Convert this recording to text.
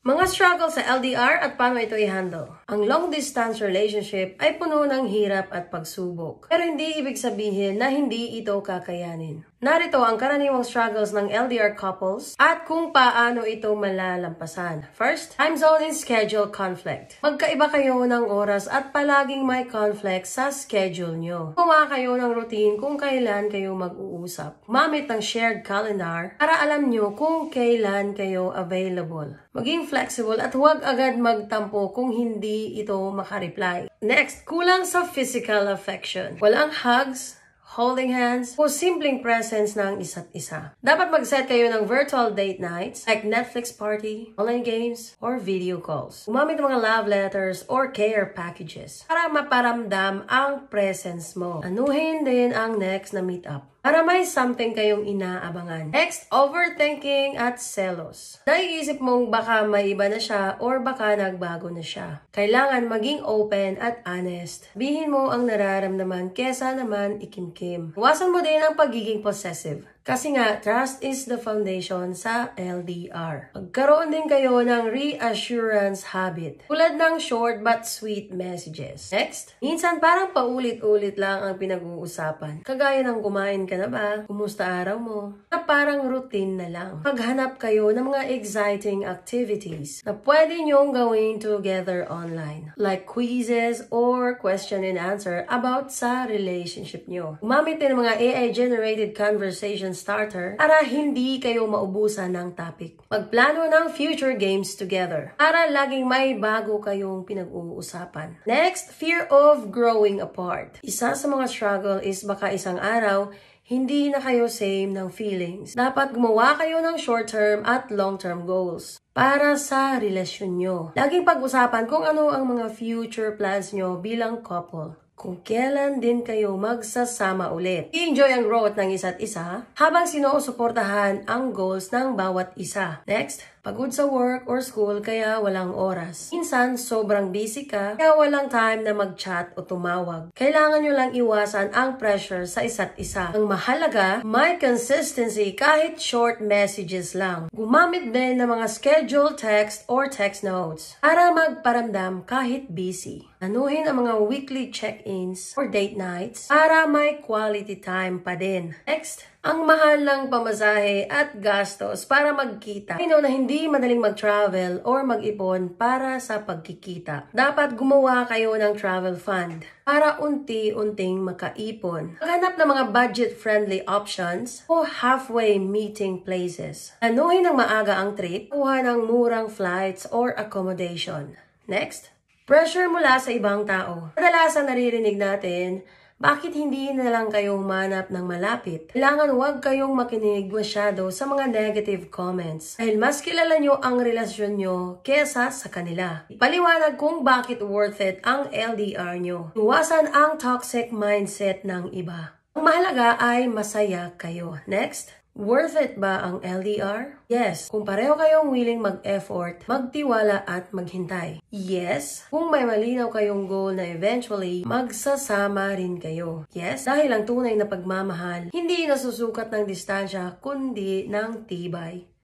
Mga struggle sa LDR at paano ito i-handle. Ang long-distance relationship ay puno ng hirap at pagsubok. Pero hindi ibig sabihin na hindi ito kakayanin. Narito ang karaniwang struggles ng LDR couples at kung paano ito malalampasan. First, time zone and schedule conflict. Magkaiba kayo ng oras at palaging may conflict sa schedule nyo. Gumawa kayo ng routine kung kailan kayo mag-uusap. Gumamit ng shared calendar para alam nyo kung kailan kayo available. Maging flexible at huwag agad magtampo kung hindi ito makareply. Next, kulang sa physical affection. Walang hugs, holding hands, o simpleng presence ng isa't isa. Dapat mag-set kayo ng virtual date nights like Netflix party, online games, or video calls. Gumamit ng mga love letters or care packages para maparamdam ang presence mo. Anuhin din ang next na meetup para may something kayong inaabangan. Next, overthinking at selos. Naiisip mong baka may iba na siya or baka nagbago na siya. Kailangan maging open at honest. Sabihin mo ang nararamdaman kesa naman ikimkim. Iwasan mo din ang pagiging possessive. Kasi nga, trust is the foundation sa LDR. Magkaroon din kayo ng reassurance habit. Tulad ng short but sweet messages. Next, minsan parang paulit-ulit lang ang pinag-uusapan. Kagaya ng kumain ka na ba? Kumusta araw mo? Na parang routine na lang. Maghanap kayo ng mga exciting activities na pwede nyong gawin together online. Like quizzes or question and answer about sa relationship nyo. Gumamit din ng mga AI-generated conversation starter para hindi kayo maubusan ng topic. Magplano ng future games together para laging may bago kayong pinag-uusapan. Next, fear of growing apart. Isa sa mga struggle is baka isang araw hindi na kayo same ng feelings. Dapat gumawa kayo ng short-term at long-term goals para sa relasyon nyo. Laging pag-usapan kung ano ang mga future plans nyo bilang couple. Kung kailan din kayo magsasama ulit. I-enjoy ang growth ng isa't isa habang sinusuportahan ang goals ng bawat isa. Next, pagod sa work or school kaya walang oras. Minsan, sobrang busy ka kaya walang time na mag-chat o tumawag. Kailangan nyo lang iwasan ang pressure sa isa't isa. Ang mahalaga, may consistency kahit short messages lang. Gumamit din ng mga scheduled text or text notes para magparamdam kahit busy. Anuhin ang mga weekly check-ins or date nights para may quality time pa din. Next, ang mahal ng pamasahe at gastos para magkita. I know na hindi madaling mag-travel or mag-ipon para sa pagkikita. Dapat gumawa kayo ng travel fund para unti-unting makaipon. Maghanap ng mga budget-friendly options o halfway meeting places. Anuhin ng maaga ang trip, kuha ng murang flights or accommodation. Next, pressure mula sa ibang tao. Kadalasan naririnig natin, bakit hindi na lang kayo humanap ng malapit? Kailangan huwag kayong makinig masyado sa mga negative comments dahil mas kilala nyo ang relasyon nyo kesa sa kanila. Ipaliwanag kung bakit worth it ang LDR nyo. Iwasan ang toxic mindset ng iba. Ang mahalaga ay masaya kayo. Next, worth it ba ang LDR? Yes, kung pareho kayong willing mag-effort, magtiwala at maghintay. Yes, kung may malinaw kayong goal na eventually, magsasama rin kayo. Yes, dahil ang tunay na pagmamahal, hindi nasusukat ng distansya, kundi ng tibay.